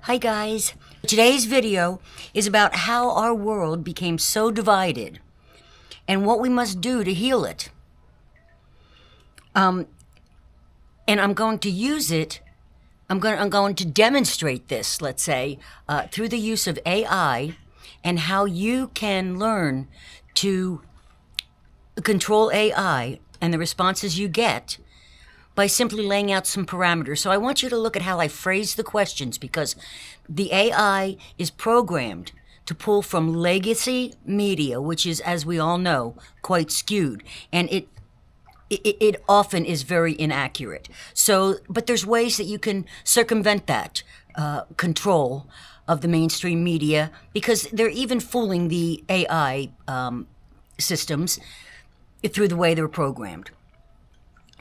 Hi guys. Today's video is about how our world became so divided and what we must do to heal it. And I'm going to use it, I'm going to demonstrate this, let's say, through the use of AI and how you can learn to control AI and the responses you get by simply laying out some parameters. So I want you to look at how I phrase the questions, because the AI is programmed to pull from legacy media, which is, as we all know, quite skewed, and it often is very inaccurate. So, but there's ways that you can circumvent that control of the mainstream media, because they're even fooling the AI systems through the way they're programmed.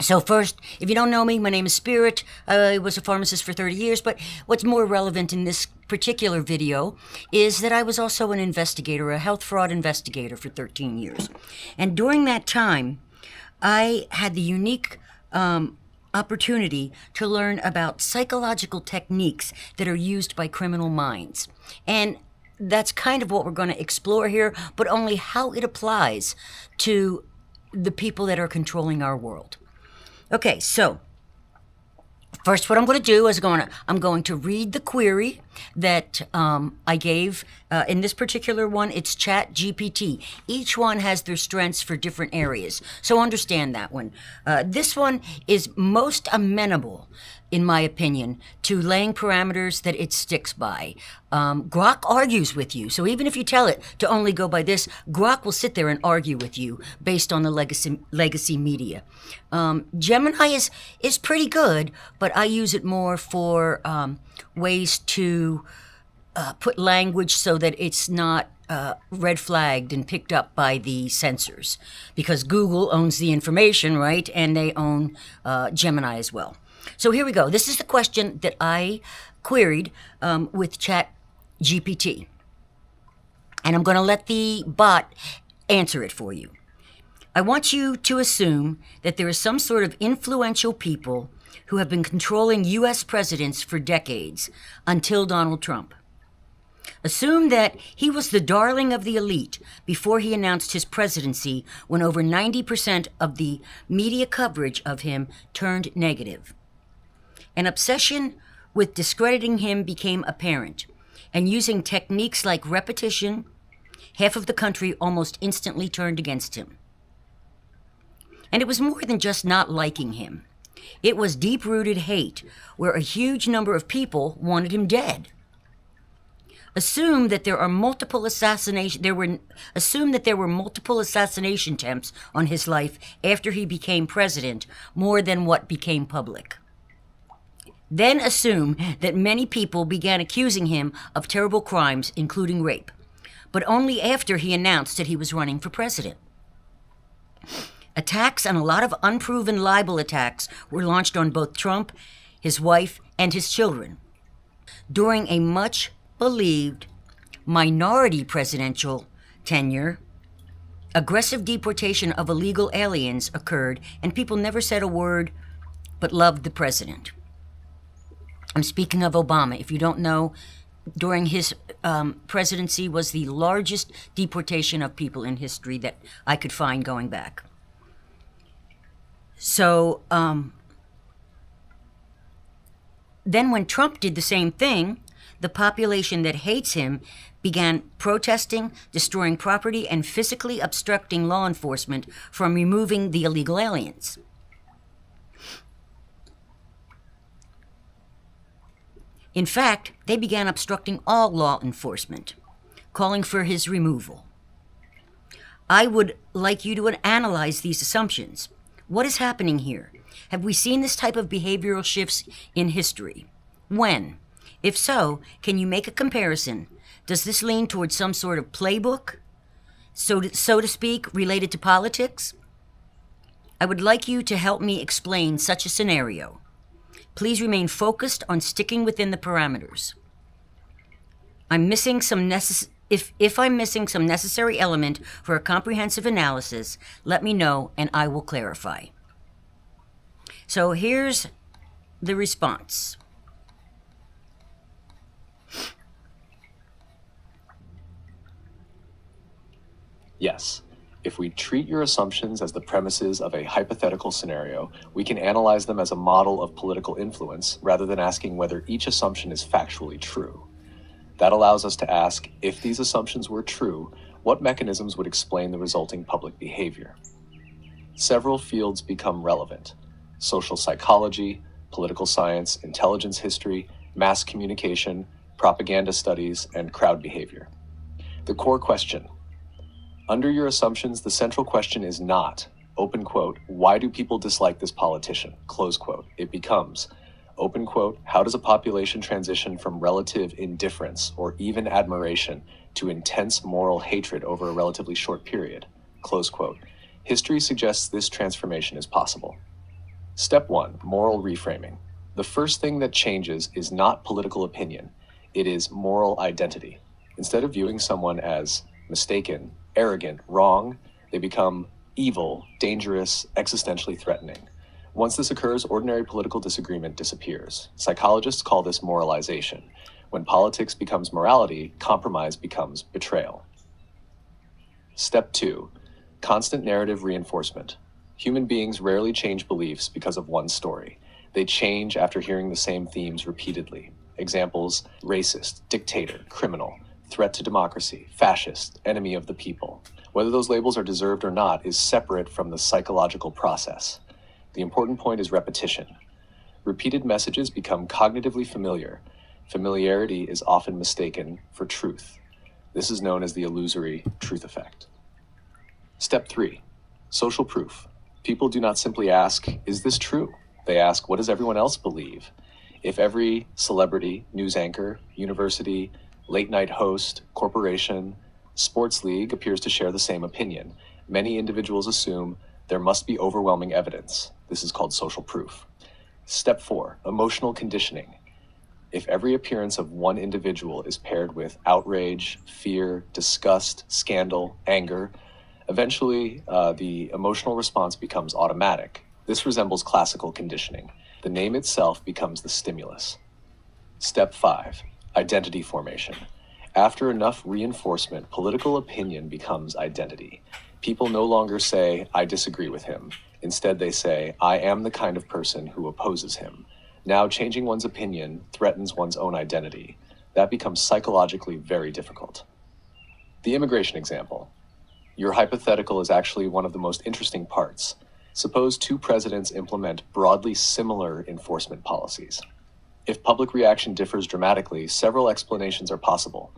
So first, if you don't know me, my name is Spirit. I was a pharmacist for 30 years, but what's more relevant in this particular video is that I was also an investigator, a health fraud investigator for 13 years. And during that time, I had the unique opportunity to learn about psychological techniques that are used by criminal minds. And that's kind of what we're going to explore here, but only how it applies to the people that are controlling our world. Okay, so first what I'm going to do is I'm going to read the query that I gave. In this particular one, it's Chat GPT. Each one has their strengths for different areas, so understand that one. This one is most amenable, in my opinion, to laying parameters that it sticks by. Grok argues with you, so even if you tell it to only go by this, Grok will sit there and argue with you based on the legacy media. Gemini is pretty good, but I use it more for ways to put language so that it's not red flagged and picked up by the censors, because Google owns the information, right? And they own Gemini as well. So here we go. This is the question that I queried with Chat GPT. And I'm going to let the bot answer it for you. I want you to assume that there is some sort of influential people who have been controlling U.S. presidents for decades until Donald Trump. Assume that he was the darling of the elite before he announced his presidency, when over 90% of the media coverage of him turned negative. An obsession with discrediting him became apparent, and using techniques like repetition, half of the country almost instantly turned against him. And it was more than just not liking him. It was deep-rooted hate, where a huge number of people wanted him dead. Assume that there were multiple assassination attempts on his life after he became president, more than what became public. Then assume that many people began accusing him of terrible crimes, including rape, but only after he announced that he was running for president. Attacks and a lot of unproven libel attacks were launched on both Trump, his wife, and his children. During a much-believed minority presidential tenure, aggressive deportation of illegal aliens occurred, and people never said a word but loved the president. I'm speaking of Obama. If you don't know, during his presidency was the largest deportation of people in history that I could find going back. So, then when Trump did the same thing, the population that hates him began protesting, destroying property, and physically obstructing law enforcement from removing the illegal aliens. In fact, they began obstructing all law enforcement, calling for his removal. I would like you to analyze these assumptions. What is happening here? Have we seen this type of behavioral shifts in history? When? If so, can you make a comparison? Does this lean towards some sort of playbook, so to speak, related to politics? I would like you to help me explain such a scenario. Please remain focused on sticking within the parameters. If I'm missing some necessary element for a comprehensive analysis, let me know and I will clarify. So here's the response. Yes. If we treat your assumptions as the premises of a hypothetical scenario, we can analyze them as a model of political influence rather than asking whether each assumption is factually true. That allows us to ask, if these assumptions were true, what mechanisms would explain the resulting public behavior? Several fields become relevant: social psychology, political science, intelligence history, mass communication, propaganda studies, and crowd behavior. The core question: under your assumptions, the central question is not, open quote, why do people dislike this politician, close quote. It becomes, open quote, how does a population transition from relative indifference or even admiration to intense moral hatred over a relatively short period, close quote. History suggests this transformation is possible. Step 1, moral reframing. The first thing that changes is not political opinion, it is moral identity. Instead of viewing someone as mistaken, arrogant, wrong, they become evil, dangerous, existentially threatening. Once this occurs, ordinary political disagreement disappears. Psychologists call this moralization. When politics becomes morality, compromise becomes betrayal. Step 2, constant narrative reinforcement. Human beings rarely change beliefs because of one story. They change after hearing the same themes repeatedly. Examples: racist, dictator, criminal, threat to democracy, fascist, enemy of the people. Whether those labels are deserved or not is separate from the psychological process. The important point is repetition. Repeated messages become cognitively familiar. Familiarity is often mistaken for truth. This is known as the illusory truth effect. Step 3, social proof. People do not simply ask, is this true? They ask, what does everyone else believe? If every celebrity, news anchor, university, late-night host, corporation, sports league appears to share the same opinion, many individuals assume there must be overwhelming evidence. This is called social proof. Step 4, emotional conditioning. If every appearance of one individual is paired with outrage, fear, disgust, scandal, anger, eventually the emotional response becomes automatic. This resembles classical conditioning. The name itself becomes the stimulus. Step 5, identity formation. After enough reinforcement, political opinion becomes identity. People no longer say, I disagree with him. Instead, they say, I am the kind of person who opposes him. Now, changing one's opinion threatens one's own identity. That becomes psychologically very difficult. The immigration example. Your hypothetical is actually one of the most interesting parts. Suppose two presidents implement broadly similar enforcement policies. If public reaction differs dramatically, several explanations are possible.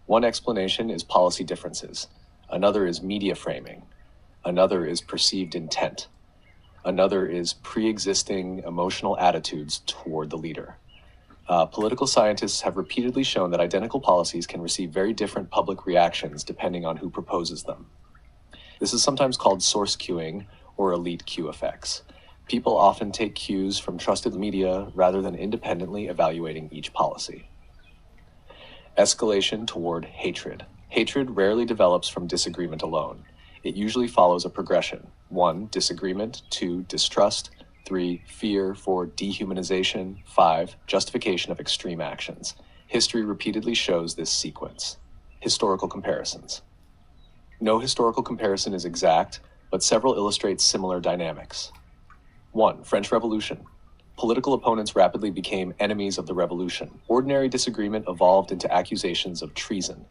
One explanation is policy differences. Another is media framing. Another is perceived intent. Another is pre-existing emotional attitudes toward the leader. Political scientists have repeatedly shown that identical policies can receive very different public reactions depending on who proposes them. This is sometimes called source cueing or elite cue effects. People often take cues from trusted media rather than independently evaluating each policy. Escalation toward hatred. Hatred rarely develops from disagreement alone. It usually follows a progression. 1, disagreement. 2, distrust. 3, fear. 4, dehumanization. 5, justification of extreme actions. History repeatedly shows this sequence. Historical comparisons. No historical comparison is exact, but several illustrate similar dynamics. 1, French Revolution. Political opponents rapidly became enemies of the revolution. Ordinary disagreement evolved into accusations of treason.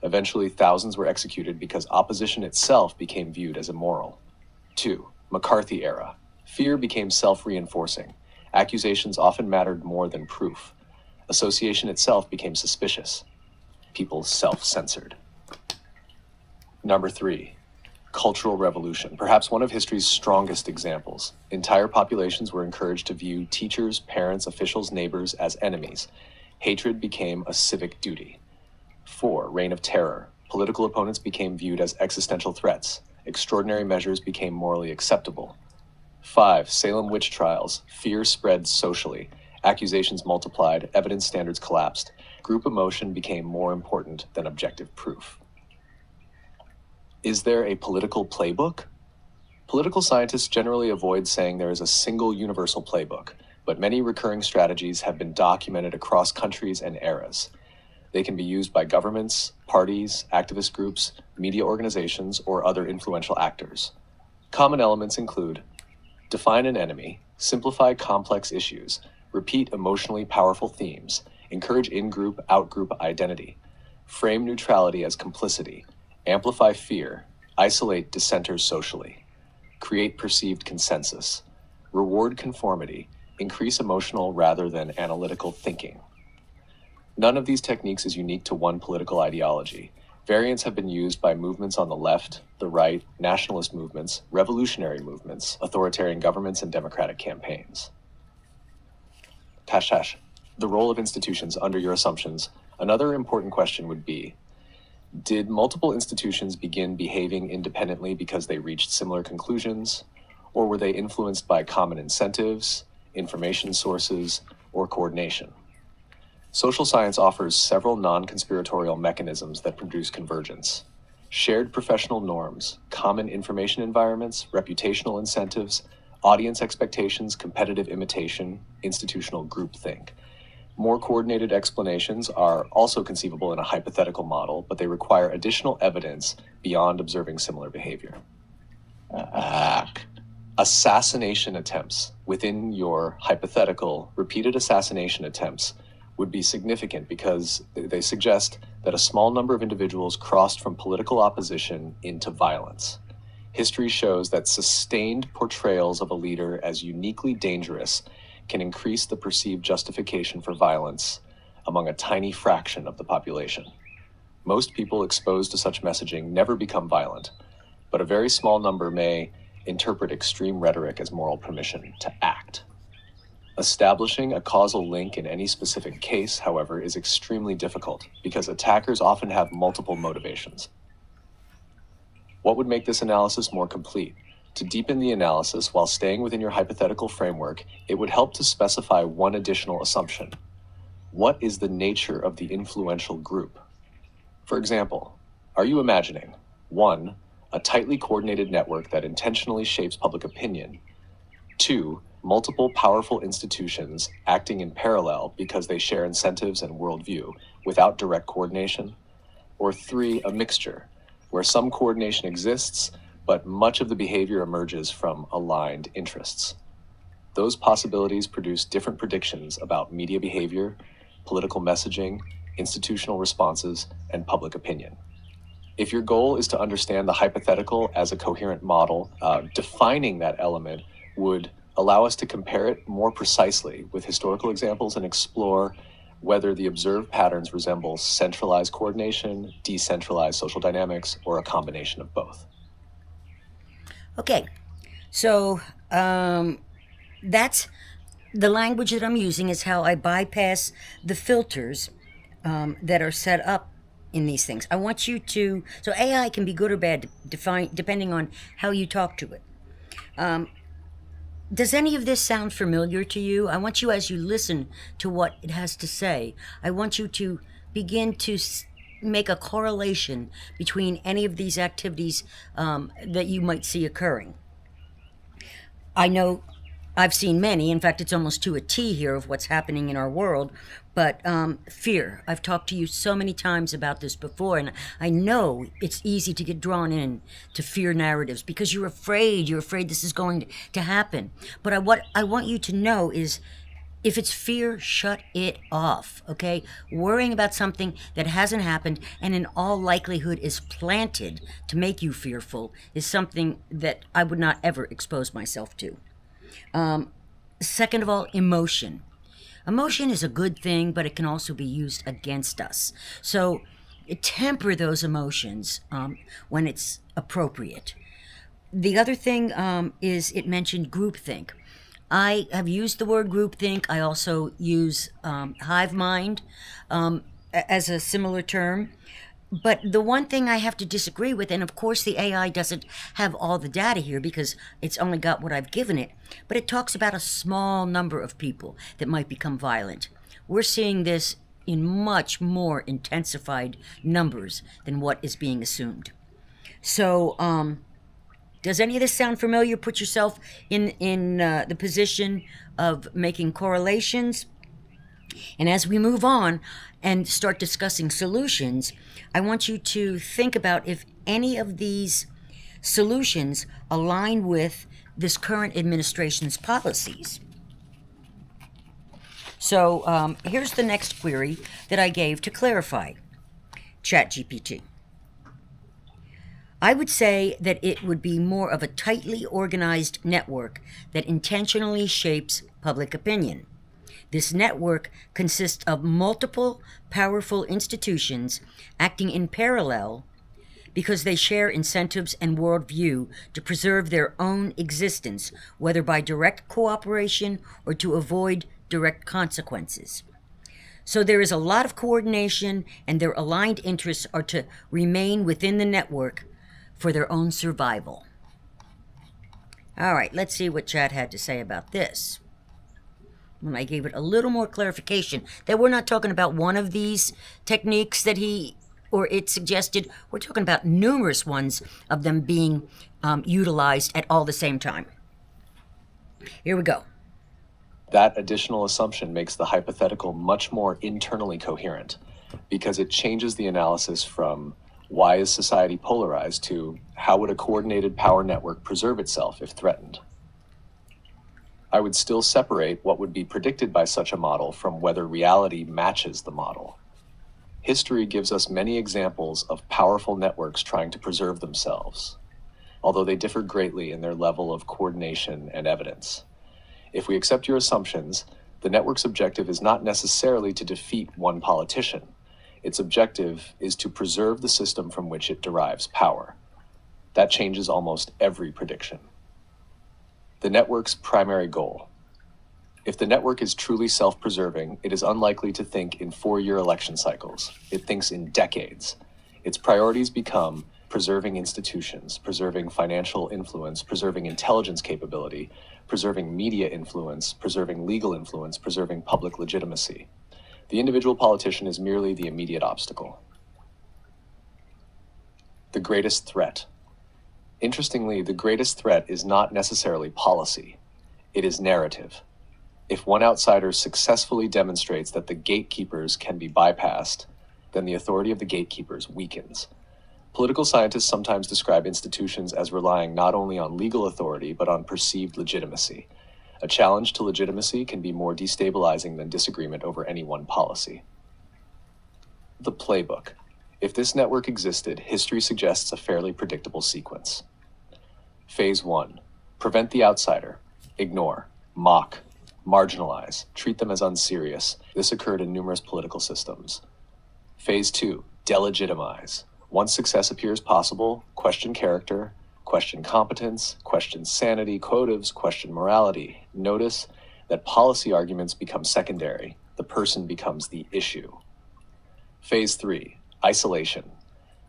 Eventually, thousands were executed because opposition itself became viewed as immoral. 2, McCarthy era. Fear became self-reinforcing. Accusations often mattered more than proof. Association itself became suspicious. People self-censored. Number 3, Cultural Revolution, perhaps one of history's strongest examples. Entire populations were encouraged to view teachers, parents, officials, neighbors as enemies. Hatred became a civic duty. 4, Reign of Terror. Political opponents became viewed as existential threats. Extraordinary measures became morally acceptable. 5, Salem witch trials. Fear spread socially. Accusations multiplied. Evidence standards collapsed. Group emotion became more important than objective proof. Is there a political playbook? Political scientists generally avoid saying there is a single universal playbook, but many recurring strategies have been documented across countries and eras. They can be used by governments, parties, activist groups, media organizations, or other influential actors. Common elements include define an enemy, simplify complex issues, repeat emotionally powerful themes, encourage in-group, out-group identity, frame neutrality as complicity, amplify fear, isolate dissenters socially, create perceived consensus, reward conformity, increase emotional rather than analytical thinking. None of these techniques is unique to one political ideology. Variants have been used by movements on the left, the right, nationalist movements, revolutionary movements, authoritarian governments, and democratic campaigns. The role of institutions under your assumptions. Another important question would be, did multiple institutions begin behaving independently because they reached similar conclusions, or were they influenced by common incentives, information sources, or coordination? Social science offers several non-conspiratorial mechanisms that produce convergence. Shared professional norms, common information environments, reputational incentives, audience expectations, competitive imitation, institutional groupthink. More coordinated explanations are also conceivable in a hypothetical model, but they require additional evidence beyond observing similar behavior. Assassination attempts. Within your hypothetical, repeated assassination attempts would be significant because they suggest that a small number of individuals crossed from political opposition into violence. History shows that sustained portrayals of a leader as uniquely dangerous can increase the perceived justification for violence among a tiny fraction of the population. Most people exposed to such messaging never become violent, but a very small number may interpret extreme rhetoric as moral permission to act. Establishing a causal link in any specific case, however, is extremely difficult because attackers often have multiple motivations. What would make this analysis more complete? To deepen the analysis while staying within your hypothetical framework, it would help to specify one additional assumption. What is the nature of the influential group? For example, are you imagining 1. A tightly coordinated network that intentionally shapes public opinion, 2. Multiple powerful institutions acting in parallel because they share incentives and worldview without direct coordination, or 3. A mixture where some coordination exists, but much of the behavior emerges from aligned interests. Those possibilities produce different predictions about media behavior, political messaging, institutional responses, and public opinion. If your goal is to understand the hypothetical as a coherent model, defining that element would allow us to compare it more precisely with historical examples and explore whether the observed patterns resemble centralized coordination, decentralized social dynamics, or a combination of both. Okay, so that's the language that I'm using is how I bypass the filters that are set up in these things. I want you to, so AI can be good or bad depending on how you talk to it. Does any of this sound familiar to you? I want you, as you listen to what it has to say, I want you to begin to make a correlation between any of these activities that you might see occurring. I know I've seen many. In fact, it's almost to a T here of what's happening in our world. But fear. I've talked to you so many times about this before, and I know it's easy to get drawn in to fear narratives because you're afraid. You're afraid this is going to happen. But what I want you to know is, if it's fear, shut it off, okay? Worrying about something that hasn't happened and in all likelihood is planted to make you fearful is something that I would not ever expose myself to. Second of all, emotion. Emotion is a good thing, but it can also be used against us. So temper those emotions when it's appropriate. The other thing is it mentioned groupthink. I have used the word groupthink. I also use hive mind as a similar term. But the one thing I have to disagree with, and of course the AI doesn't have all the data here because it's only got what I've given it, but it talks about a small number of people that might become violent. We're seeing this in much more intensified numbers than what is being assumed. So, does any of this sound familiar? Put yourself in the position of making correlations. And as we move on and start discussing solutions, I want you to think about if any of these solutions align with this current administration's policies. So here's the next query that I gave to clarify ChatGPT. I would say that it would be more of a tightly organized network that intentionally shapes public opinion. This network consists of multiple powerful institutions acting in parallel because they share incentives and worldview to preserve their own existence, whether by direct cooperation or to avoid direct consequences. So there is a lot of coordination, and their aligned interests are to remain within the network for their own survival. All right, let's see what Chad had to say about this. When I gave it a little more clarification that we're not talking about one of these techniques that he or it suggested. We're talking about numerous ones of them being utilized at all the same time. Here we go. That additional assumption makes the hypothetical much more internally coherent because it changes the analysis from why is society polarized to how would a coordinated power network preserve itself if threatened. I would still separate what would be predicted by such a model from whether reality matches the model. History gives us many examples of powerful networks trying to preserve themselves, although they differ greatly in their level of coordination and evidence. If we accept your assumptions, the network's objective is not necessarily to defeat one politician. Its objective is to preserve the system from which it derives power. That changes almost every prediction. The network's primary goal. If the network is truly self-preserving, it is unlikely to think in 4-year election cycles. It thinks in decades. Its priorities become preserving institutions, preserving financial influence, preserving intelligence capability, preserving media influence, preserving legal influence, preserving public legitimacy. The individual politician is merely the immediate obstacle. The greatest threat. Interestingly, the greatest threat is not necessarily policy. It is narrative. If one outsider successfully demonstrates that the gatekeepers can be bypassed, then the authority of the gatekeepers weakens. Political scientists sometimes describe institutions as relying not only on legal authority, but on perceived legitimacy. A challenge to legitimacy can be more destabilizing than disagreement over any one policy. The playbook. If this network existed, history suggests a fairly predictable sequence. Phase 1. Prevent the outsider. Ignore. Mock. Marginalize. Treat them as unserious. This occurred in numerous political systems. Phase 2. Delegitimize. Once success appears possible, question character, question competence, question sanity, quotives, question morality. Notice that policy arguments become secondary. The person becomes the issue. Phase 3. Isolation.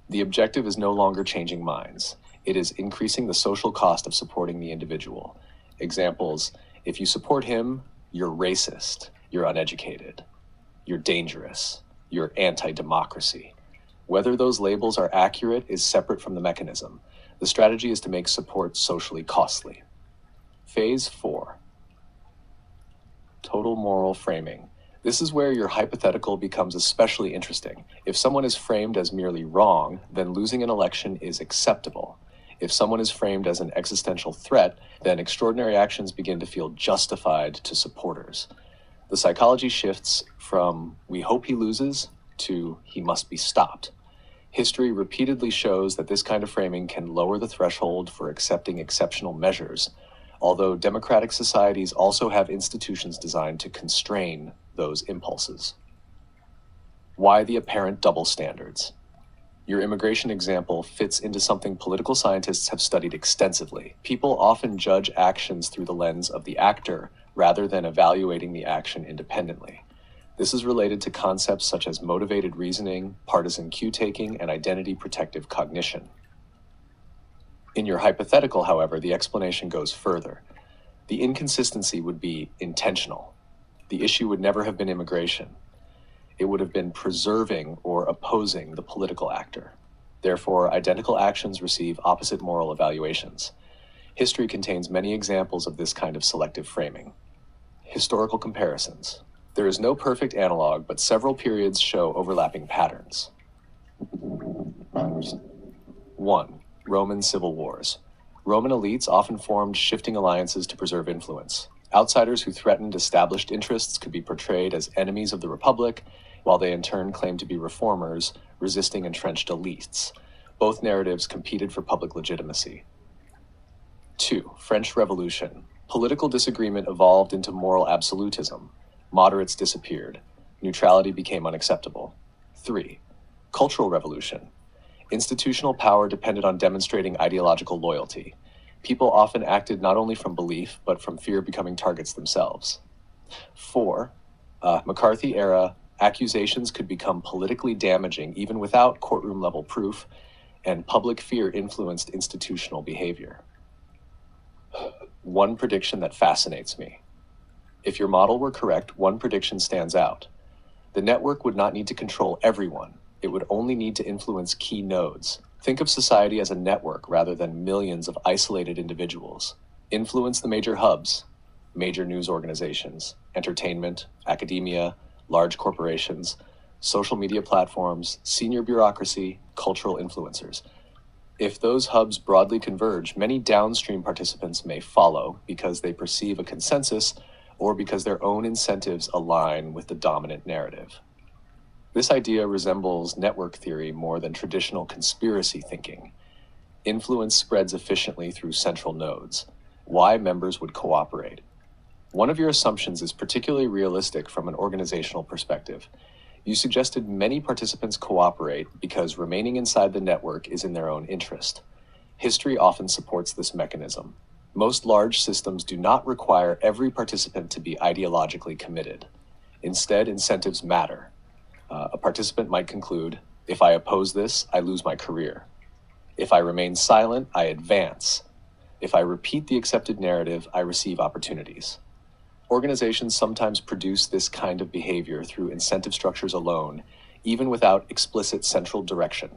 The objective is no longer changing minds. It is increasing the social cost of supporting the individual. Examples: if you support him, you're racist, you're uneducated, you're dangerous, you're anti-democracy. Whether those labels are accurate is separate from the mechanism. The strategy is to make support socially costly. Phase 4. Total moral framing. This is where your hypothetical becomes especially interesting. If someone is framed as merely wrong, then losing an election is acceptable. If someone is framed as an existential threat, then extraordinary actions begin to feel justified to supporters. The psychology shifts from "we hope he loses" to "he must be stopped." History repeatedly shows that this kind of framing can lower the threshold for accepting exceptional measures, although democratic societies also have institutions designed to constrain those impulses. Why the apparent double standards? Your immigration example fits into something political scientists have studied extensively. People often judge actions through the lens of the actor rather than evaluating the action independently. This is related to concepts such as motivated reasoning, partisan cue-taking, and identity-protective cognition. In your hypothetical, however, the explanation goes further. The inconsistency would be intentional. The issue would never have been immigration. It would have been preserving or opposing the political actor. Therefore, identical actions receive opposite moral evaluations. History contains many examples of this kind of selective framing. Historical comparisons. There is no perfect analog, but several periods show overlapping patterns. 1. Roman civil wars. Roman elites often formed shifting alliances to preserve influence. Outsiders who threatened established interests could be portrayed as enemies of the Republic, while they in turn claimed to be reformers, resisting entrenched elites. Both narratives competed for public legitimacy. 2. French Revolution. Political disagreement evolved into moral absolutism. Moderates disappeared. Neutrality became unacceptable. 3. Cultural Revolution. Institutional power depended on demonstrating ideological loyalty. People often acted not only from belief, but from fear of becoming targets themselves. 4. McCarthy era. Accusations could become politically damaging even without courtroom-level proof, and public fear influenced institutional behavior. One prediction that fascinates me. If your model were correct, one prediction stands out. The network would not need to control everyone. It would only need to influence key nodes. Think of society as a network rather than millions of isolated individuals. Influence the major hubs, major news organizations, entertainment, academia, large corporations, social media platforms, senior bureaucracy, cultural influencers. If those hubs broadly converge, many downstream participants may follow because they perceive a consensus or because their own incentives align with the dominant narrative. This idea resembles network theory more than traditional conspiracy thinking. Influence spreads efficiently through central nodes. Why members would cooperate. One of your assumptions is particularly realistic from an organizational perspective. You suggested many participants cooperate because remaining inside the network is in their own interest. History often supports this mechanism. Most large systems do not require every participant to be ideologically committed. Instead, incentives matter. A participant might conclude, if I oppose this, I lose my career. If I remain silent, I advance. If I repeat the accepted narrative, I receive opportunities. Organizations sometimes produce this kind of behavior through incentive structures alone, even without explicit central direction.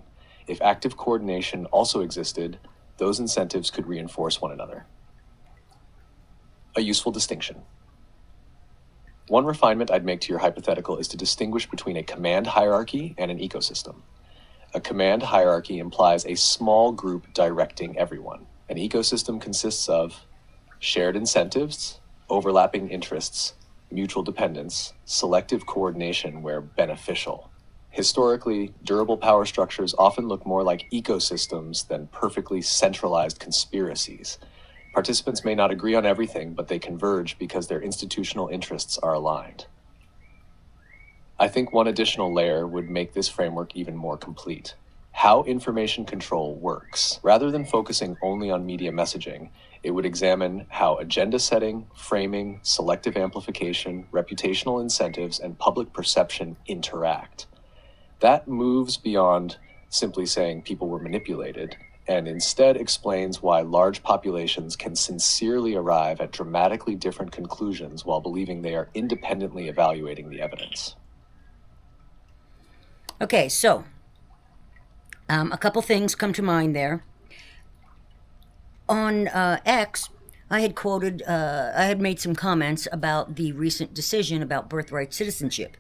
If active coordination also existed, those incentives could reinforce one another. A useful distinction. One refinement I'd make to your hypothetical is to distinguish between a command hierarchy and an ecosystem. A command hierarchy implies a small group directing everyone. An ecosystem consists of shared incentives, overlapping interests, mutual dependence, selective coordination where beneficial. Historically, durable power structures often look more like ecosystems than perfectly centralized conspiracies. Participants may not agree on everything, but they converge because their institutional interests are aligned. I think one additional layer would make this framework even more complete. How information control works. Rather than focusing only on media messaging, it would examine how agenda setting, framing, selective amplification, reputational incentives, and public perception interact. That moves beyond simply saying people were manipulated, and instead explains why large populations can sincerely arrive at dramatically different conclusions while believing they are independently evaluating the evidence. Okay, so a couple things come to mind there. On X, I had made some comments about the recent decision about birthright citizenship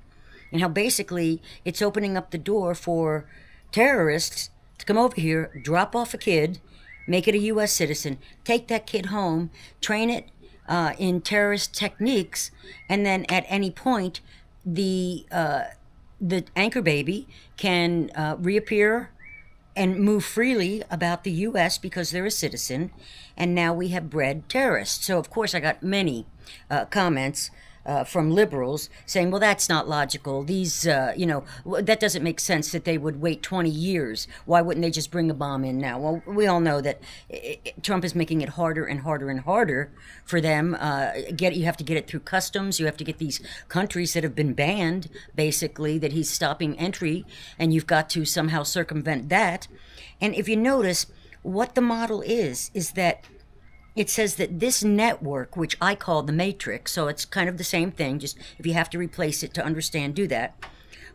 and how basically it's opening up the door for terrorists to come over here, drop off a kid, make it a U.S. citizen, take that kid home, train it in terrorist techniques, and then at any point, the anchor baby can reappear and move freely about the U.S. because they're a citizen, and now we have bred terrorists. So, of course, I got many comments from liberals saying, well, that's not logical. These, that doesn't make sense that they would wait 20 years. Why wouldn't they just bring a bomb in now? Well, we all know that Trump is making it harder and harder and harder for them. You have to get it through customs. You have to get these countries that have been banned, basically, that he's stopping entry, and you've got to somehow circumvent that. And if you notice, what the model is that it says that this network, which I call the matrix, so it's kind of the same thing, just if you have to replace it to understand, do that.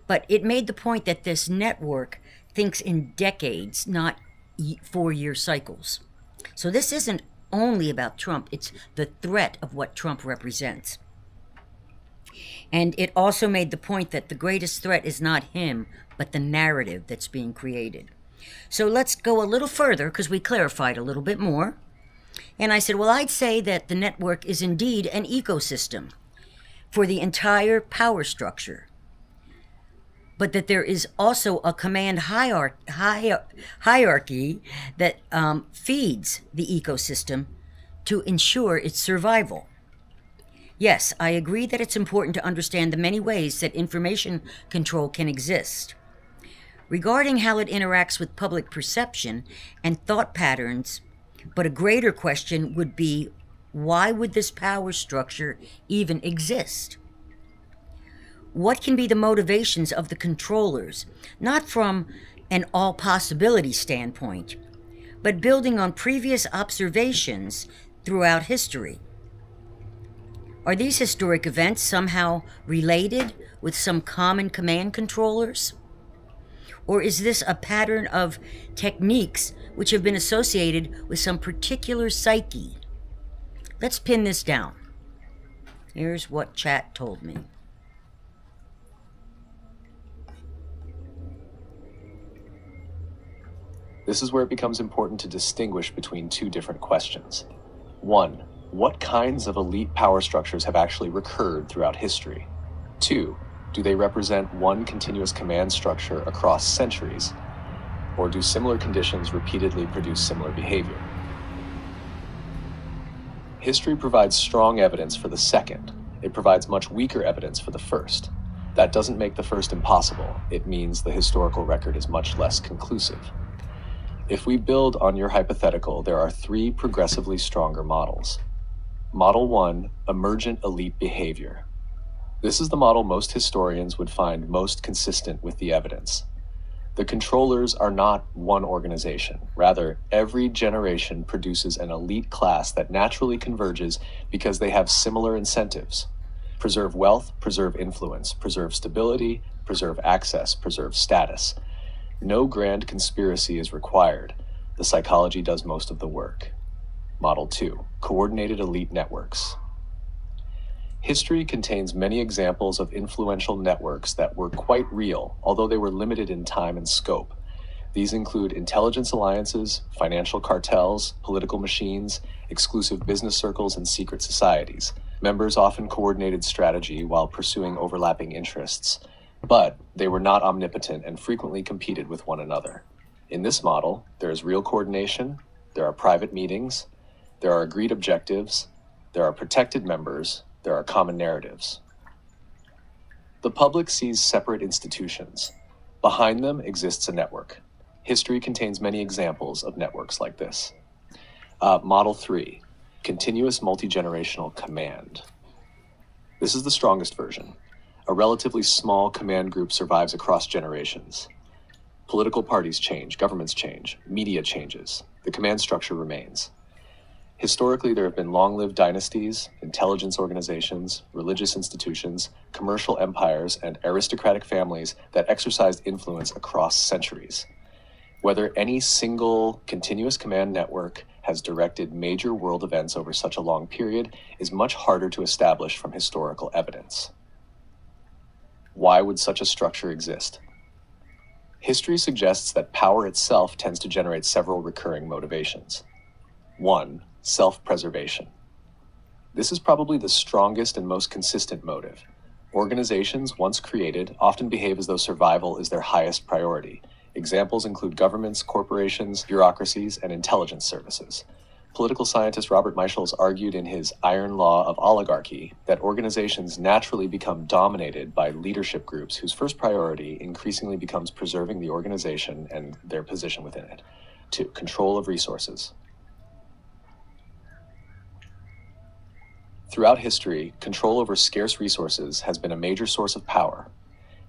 But it made the point that this network thinks in decades, not 4-year cycles. So this isn't only about Trump, it's the threat of what Trump represents. And it also made the point that the greatest threat is not him, but the narrative that's being created. So let's go a little further, because we clarified a little bit more. And I said, well, I'd say that the network is indeed an ecosystem for the entire power structure, but that there is also a command hierarchy that feeds the ecosystem to ensure its survival. Yes, I agree that it's important to understand the many ways that information control can exist. Regarding how it interacts with public perception and thought patterns, but a greater question would be, why would this power structure even exist? What can be the motivations of the controllers, not from an all possibility standpoint, but building on previous observations throughout history? Are these historic events somehow related with some common command controllers? Or is this a pattern of techniques which have been associated with some particular psyche? Let's pin this down. Here's what chat told me. This is where it becomes important to distinguish between two different questions. One, what kinds of elite power structures have actually recurred throughout history? Two, do they represent one continuous command structure across centuries? Or do similar conditions repeatedly produce similar behavior? History provides strong evidence for the second. It provides much weaker evidence for the first. That doesn't make the first impossible. It means the historical record is much less conclusive. If we build on your hypothetical, there are three progressively stronger models. Model 1, emergent elite behavior. This is the model most historians would find most consistent with the evidence. The controllers are not one organization. Rather, every generation produces an elite class that naturally converges because they have similar incentives. Preserve wealth, preserve influence, preserve stability, preserve access, preserve status. No grand conspiracy is required. The psychology does most of the work. Model 2, coordinated elite networks. History contains many examples of influential networks that were quite real, although they were limited in time and scope. These include intelligence alliances, financial cartels, political machines, exclusive business circles, and secret societies. Members often coordinated strategy while pursuing overlapping interests, but they were not omnipotent and frequently competed with one another. In this model, there is real coordination, there are private meetings, there are agreed objectives, there are protected members, there are common narratives. The public sees separate institutions. Behind them exists a network. History contains many examples of networks like this. Model 3, continuous multi-generational command. This is the strongest version. A relatively small command group survives across generations. Political parties change, governments change, media changes. The command structure remains. Historically, there have been long-lived dynasties, intelligence organizations, religious institutions, commercial empires, and aristocratic families that exercised influence across centuries. Whether any single continuous command network has directed major world events over such a long period is much harder to establish from historical evidence. Why would such a structure exist? History suggests that power itself tends to generate several recurring motivations. 1, self-preservation. This is probably the strongest and most consistent motive. Organizations, once created, often behave as though survival is their highest priority. Examples include governments, corporations, bureaucracies, and intelligence services. Political scientist Robert Michels argued in his Iron Law of Oligarchy that organizations naturally become dominated by leadership groups whose first priority increasingly becomes preserving the organization and their position within it. 2, control of resources. Throughout history, control over scarce resources has been a major source of power.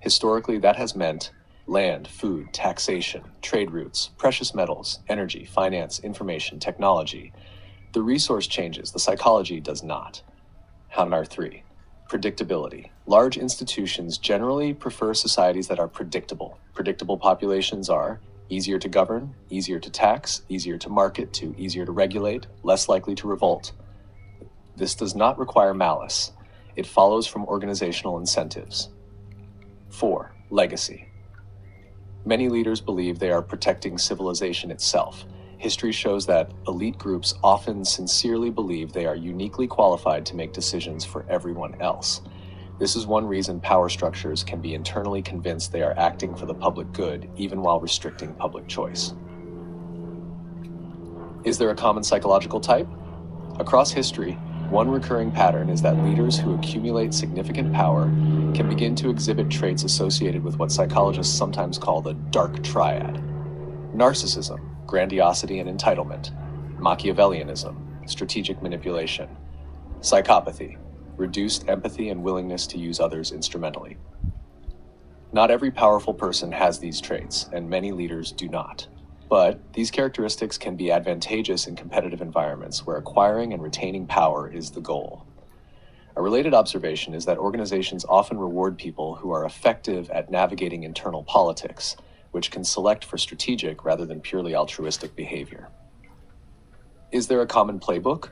Historically, that has meant land, food, taxation, trade routes, precious metals, energy, finance, information, technology. The resource changes, the psychology does not. Hanar 3, predictability. Large institutions generally prefer societies that are predictable. Predictable populations are easier to govern, easier to tax, easier to market to, easier to regulate, less likely to revolt. This does not require malice. It follows from organizational incentives. 4. Legacy. Many leaders believe they are protecting civilization itself. History shows that elite groups often sincerely believe they are uniquely qualified to make decisions for everyone else. This is one reason power structures can be internally convinced they are acting for the public good, even while restricting public choice. Is there a common psychological type? Across history, one recurring pattern is that leaders who accumulate significant power can begin to exhibit traits associated with what psychologists sometimes call the dark triad. Narcissism, grandiosity and entitlement. Machiavellianism, strategic manipulation. Psychopathy, reduced empathy and willingness to use others instrumentally. Not every powerful person has these traits, and many leaders do not. But these characteristics can be advantageous in competitive environments where acquiring and retaining power is the goal. A related observation is that organizations often reward people who are effective at navigating internal politics, which can select for strategic rather than purely altruistic behavior. Is there a common playbook?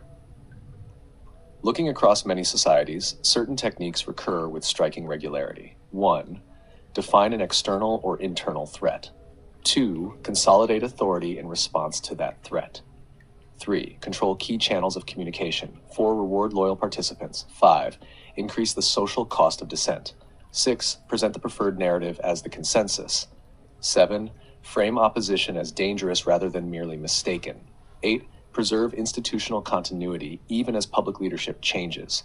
Looking across many societies, certain techniques recur with striking regularity. 1. Define an external or internal threat. 2. Consolidate authority in response to that threat. 3. Control key channels of communication. 4. Reward loyal participants. 5. Increase the social cost of dissent. 6. Present the preferred narrative as the consensus. 7. Frame opposition as dangerous rather than merely mistaken. 8. Preserve institutional continuity even as public leadership changes.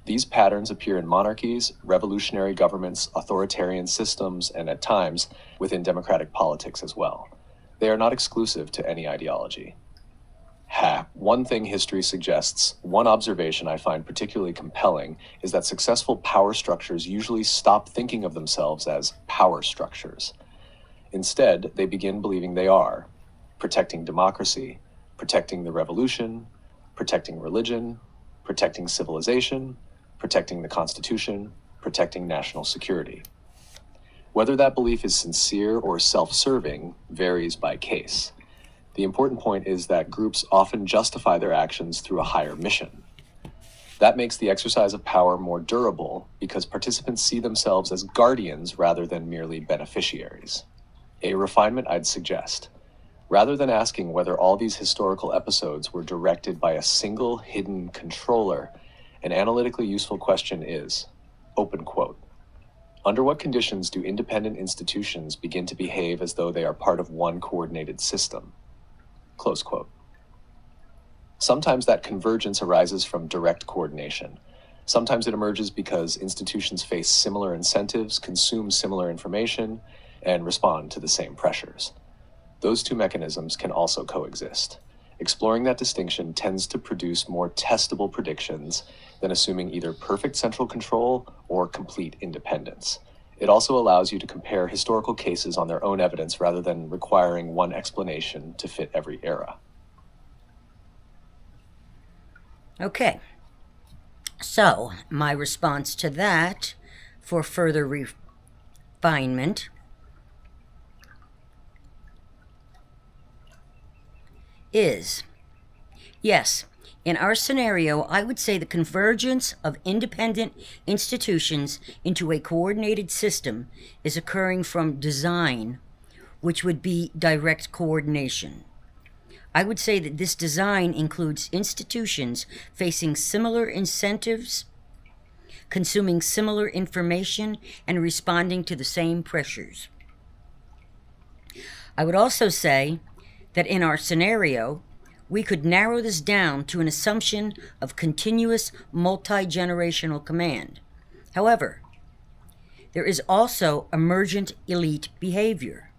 These patterns appear in monarchies, revolutionary governments, authoritarian systems, and at times within democratic politics as well. They are not exclusive to any ideology. One thing history suggests, one observation I find particularly compelling, is that successful power structures usually stop thinking of themselves as power structures. Instead, they begin believing they are protecting democracy, protecting the revolution, protecting religion, protecting civilization, protecting the Constitution, protecting national security. Whether that belief is sincere or self-serving varies by case. The important point is that groups often justify their actions through a higher mission. That makes the exercise of power more durable because participants see themselves as guardians rather than merely beneficiaries. A refinement I'd suggest. Rather than asking whether all these historical episodes were directed by a single hidden controller, an analytically useful question is, open quote, under what conditions do independent institutions begin to behave as though they are part of one coordinated system? Close quote. Sometimes that convergence arises from direct coordination. Sometimes it emerges because institutions face similar incentives, consume similar information, and respond to the same pressures. Those two mechanisms can also coexist. Exploring that distinction tends to produce more testable predictions than assuming either perfect central control or complete independence. It also allows you to compare historical cases on their own evidence rather than requiring one explanation to fit every era. Okay. So, my response to that, for further refinement, is, yes, in our scenario, I would say the convergence of independent institutions into a coordinated system is occurring from design, which would be direct coordination. I would say that this design includes institutions facing similar incentives, consuming similar information, and responding to the same pressures. I would also say that in our scenario, we could narrow this down to an assumption of continuous multi-generational command. However, there is also emergent elite behavior,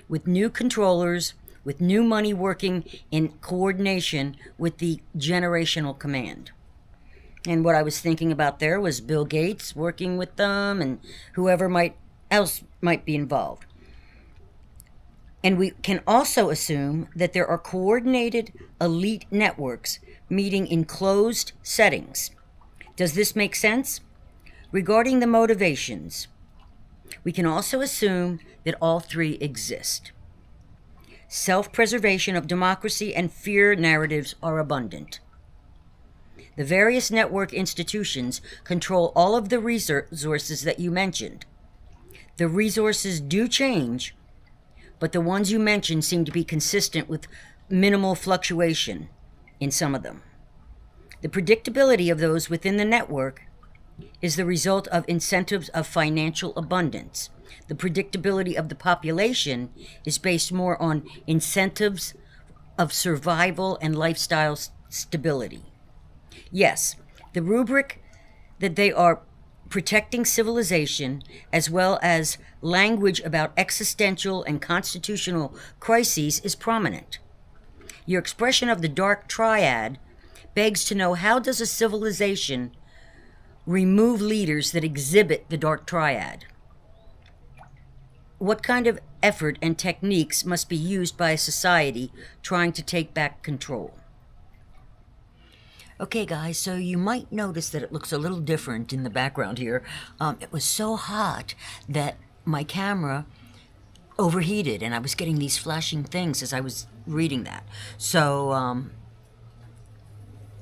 with new controllers, with new money working in coordination with the generational command. And what I was thinking about there was Bill Gates working with them and whoever else might be involved. And we can also assume that there are coordinated elite networks meeting in closed settings. Does this make sense? Regarding the motivations, we can also assume that all three exist. Self-preservation of democracy and fear narratives are abundant. The various network institutions control all of the resources that you mentioned. The resources do change, but the ones you mentioned seem to be consistent with minimal fluctuation in some of them. The predictability of those within the network is the result of incentives of financial abundance. The predictability of the population is based more on incentives of survival and lifestyle stability. Yes, the rubric that they are protecting civilization, as well as language about existential and constitutional crises, is prominent. Your expression of the dark triad begs to know, how does a civilization remove leaders that exhibit the dark triad? What kind of effort and techniques must be used by a society trying to take back control? Okay, guys, so you might notice that it looks a little different in the background here. It was so hot that my camera overheated, and I was getting these flashing things as I was reading that. So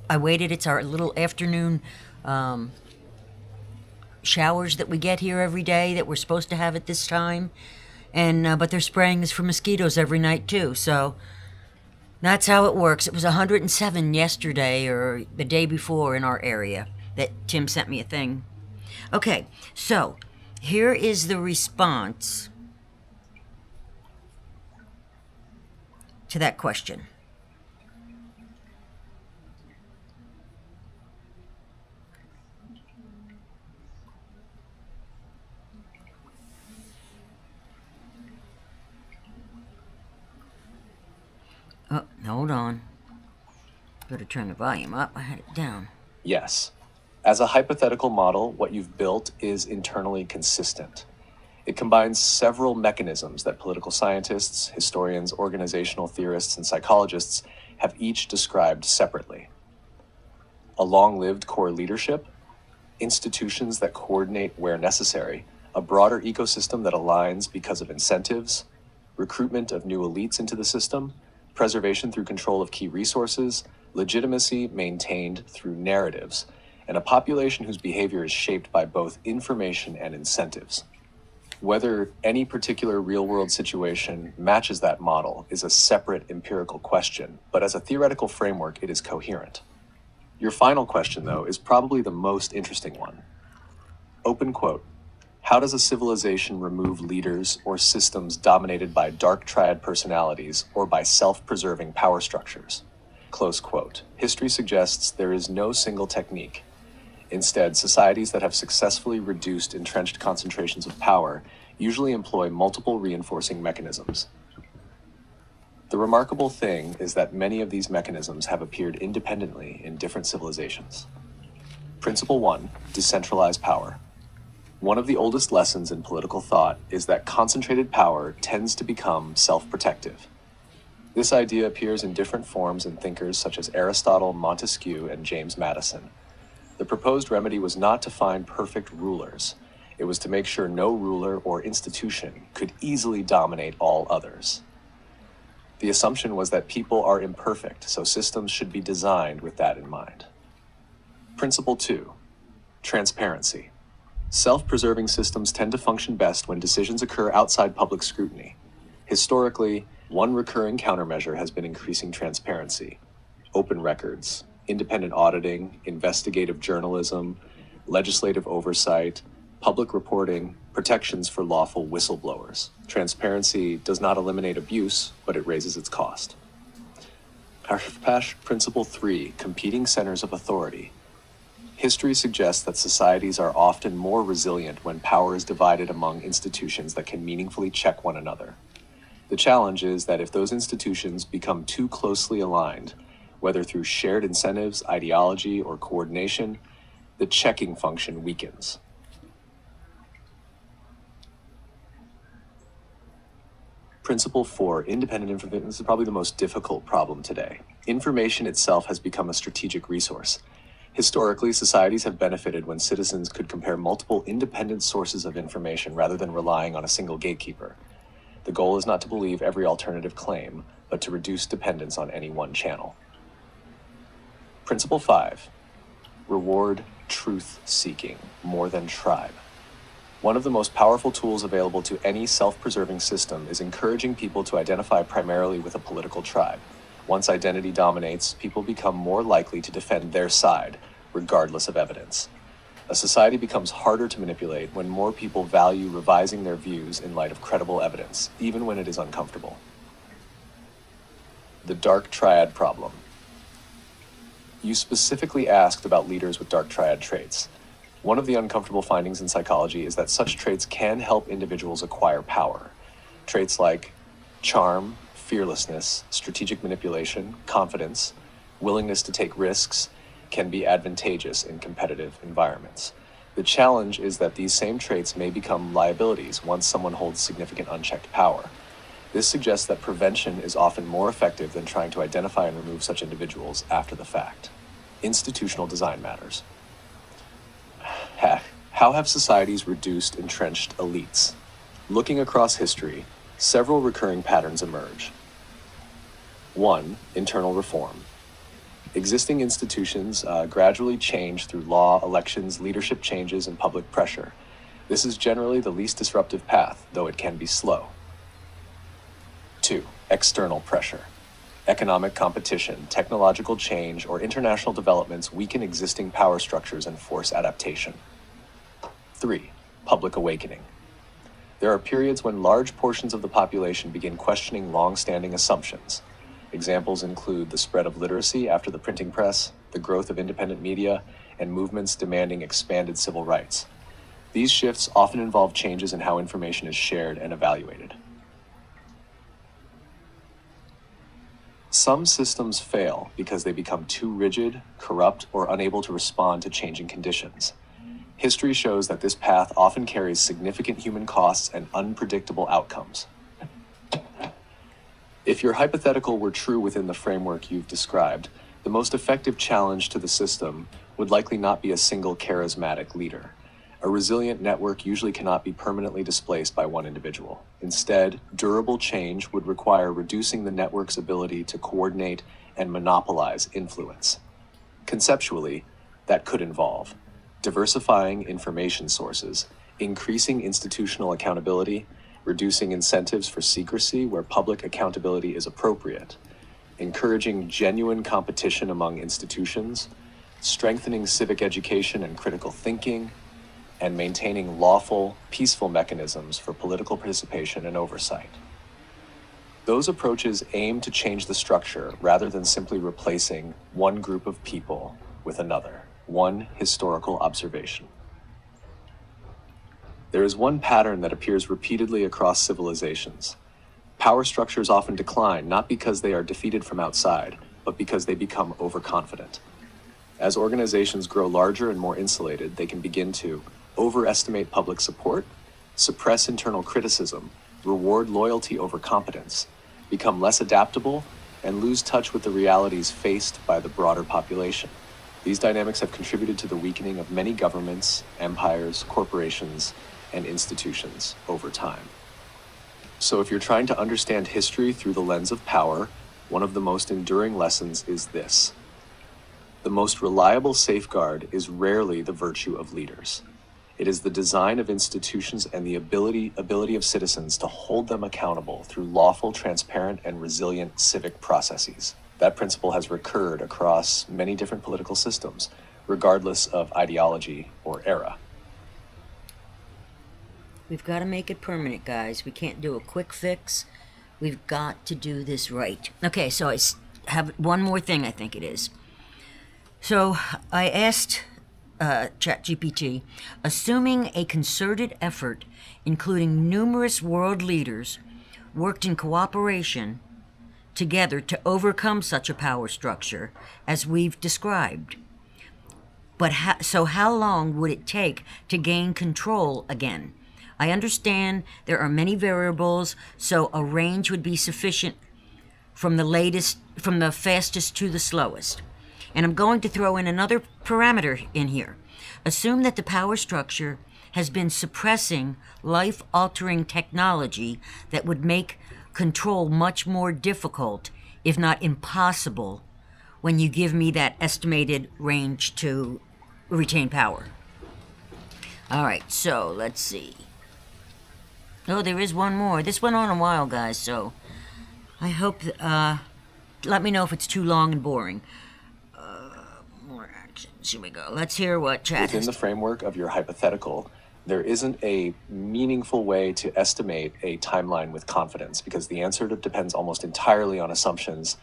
I waited. It's our little afternoon showers that we get here every day that we're supposed to have at this time. And but they're spraying this for mosquitoes every night, too, so that's how it works. It was 107 yesterday or the day before in our area that Tim sent me a thing. Okay, so here is the response to that question. Oh, hold on. Better turn the volume up. I had it down. Yes. As a hypothetical model, what you've built is internally consistent. It combines several mechanisms that political scientists, historians, organizational theorists, and psychologists have each described separately. A long-lived core leadership, institutions that coordinate where necessary, a broader ecosystem that aligns because of incentives, recruitment of new elites into the system, preservation through control of key resources, legitimacy maintained through narratives, and a population whose behavior is shaped by both information and incentives. Whether any particular real-world situation matches that model is a separate empirical question, but as a theoretical framework, it is coherent. Your final question, though, is probably the most interesting one. Open quote. How does a civilization remove leaders or systems dominated by dark triad personalities or by self-preserving power structures? Close quote. History suggests there is no single technique. Instead, societies that have successfully reduced entrenched concentrations of power usually employ multiple reinforcing mechanisms. The remarkable thing is that many of these mechanisms have appeared independently in different civilizations. Principle 1, decentralize power. One of the oldest lessons in political thought is that concentrated power tends to become self-protective. This idea appears in different forms in thinkers such as Aristotle, Montesquieu, and James Madison. The proposed remedy was not to find perfect rulers. It was to make sure no ruler or institution could easily dominate all others. The assumption was that people are imperfect, so systems should be designed with that in mind. Principle 2, transparency. Self-preserving systems tend to function best when decisions occur outside public scrutiny. Historically, one recurring countermeasure has been increasing transparency. Open records, independent auditing, investigative journalism, legislative oversight, public reporting, protections for lawful whistleblowers. Transparency does not eliminate abuse, but it raises its cost. Principle 3, competing centers of authority. History suggests that societies are often more resilient when power is divided among institutions that can meaningfully check one another. The challenge is that if those institutions become too closely aligned, whether through shared incentives, ideology, or coordination, the checking function weakens. Principle 4, independent information. This is probably the most difficult problem today. Information itself has become a strategic resource. Historically, societies have benefited when citizens could compare multiple independent sources of information rather than relying on a single gatekeeper. The goal is not to believe every alternative claim, but to reduce dependence on any one channel. Principle 5, Reward truth-seeking more than tribe. One of the most powerful tools available to any self-preserving system is encouraging people to identify primarily with a political tribe. Once identity dominates, people become more likely to defend their side, regardless of evidence. A society becomes harder to manipulate when more people value revising their views in light of credible evidence, even when it is uncomfortable. The dark triad problem. You specifically asked about leaders with dark triad traits. One of the uncomfortable findings in psychology is that such traits can help individuals acquire power. Traits like charm, fearlessness, strategic manipulation, confidence, willingness to take risks can be advantageous in competitive environments. The challenge is that these same traits may become liabilities once someone holds significant unchecked power. This suggests that prevention is often more effective than trying to identify and remove such individuals after the fact. Institutional design matters. How have societies reduced entrenched elites? Looking across history, several recurring patterns emerge. 1. Internal reform. Existing institutions gradually change through law, elections, leadership changes, and public pressure. This is generally the least disruptive path, though it can be slow. 2. External pressure. Economic competition, technological change, or international developments weaken existing power structures and force adaptation. 3. Public awakening. There are periods when large portions of the population begin questioning long-standing assumptions. Examples include the spread of literacy after the printing press, the growth of independent media, and movements demanding expanded civil rights. These shifts often involve changes in how information is shared and evaluated. Some systems fail because they become too rigid, corrupt, or unable to respond to changing conditions. History shows that this path often carries significant human costs and unpredictable outcomes. If your hypothetical were true within the framework you've described, the most effective challenge to the system would likely not be a single charismatic leader. A resilient network usually cannot be permanently displaced by one individual. Instead, durable change would require reducing the network's ability to coordinate and monopolize influence. Conceptually, that could involve diversifying information sources, increasing institutional accountability, reducing incentives for secrecy where public accountability is appropriate, encouraging genuine competition among institutions, strengthening civic education and critical thinking, and maintaining lawful, peaceful mechanisms for political participation and oversight. Those approaches aim to change the structure rather than simply replacing one group of people with another. One historical observation. There is one pattern that appears repeatedly across civilizations. Power structures often decline not because they are defeated from outside, but because they become overconfident. As organizations grow larger and more insulated, they can begin to overestimate public support, suppress internal criticism, reward loyalty over competence, become less adaptable, and lose touch with the realities faced by the broader population. These dynamics have contributed to the weakening of many governments, empires, corporations, and institutions over time. So if you're trying to understand history through the lens of power, one of the most enduring lessons is this. The most reliable safeguard is rarely the virtue of leaders. It is the design of institutions and the ability of citizens to hold them accountable through lawful, transparent, and resilient civic processes. That principle has recurred across many different political systems, regardless of ideology or era. We've got to make it permanent, guys. We can't do a quick fix. We've got to do this right. Okay, so I have one more thing, I think it is. So I asked ChatGPT, assuming a concerted effort, including numerous world leaders, worked in cooperation together to overcome such a power structure as we've described. But how long would it take to gain control again? I understand there are many variables, so a range would be sufficient from the fastest to the slowest. And I'm going to throw in another parameter in here. Assume that the power structure has been suppressing life-altering technology that would make control much more difficult, if not impossible, when you give me that estimated range to retain power. All right, so let's see. Oh, there is one more. This went on a while, guys, so I hope, let me know if it's too long and boring. More actions. Here we go. Let's hear what chat Within has. the framework of your hypothetical, there isn't a meaningful way to estimate a timeline with confidence because the answer depends almost entirely on assumptions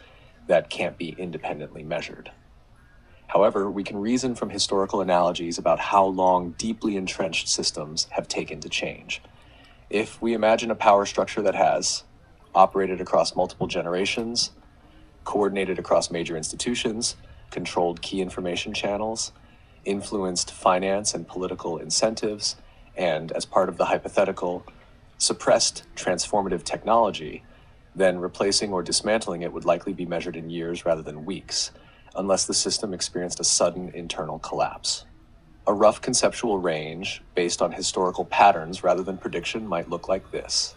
that can't be independently measured. However, we can reason from historical analogies about how long deeply entrenched systems have taken to change. If we imagine a power structure that has operated across multiple generations, coordinated across major institutions, controlled key information channels, influenced finance and political incentives, and, as part of the hypothetical, suppressed transformative technology, then replacing or dismantling it would likely be measured in years rather than weeks, unless the system experienced a sudden internal collapse. A rough conceptual range, based on historical patterns rather than prediction, might look like this.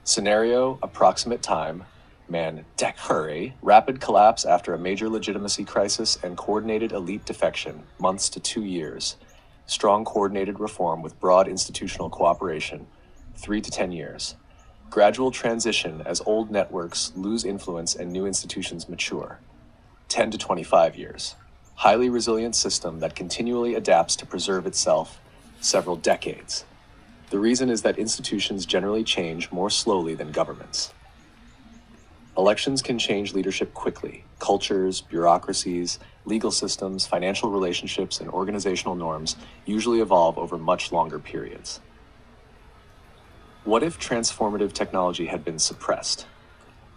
Scenario, approximate time, man, hurry, rapid collapse after a major legitimacy crisis and coordinated elite defection, months to 2 years. Strong coordinated reform with broad institutional cooperation, 3 to 10 years. Gradual transition as old networks lose influence and new institutions mature, 10 to 25 years. Highly resilient system that continually adapts to preserve itself, several decades. The reason is that institutions generally change more slowly than governments. Elections can change leadership quickly. Cultures, bureaucracies, legal systems, financial relationships, and organizational norms usually evolve over much longer periods. What if transformative technology had been suppressed?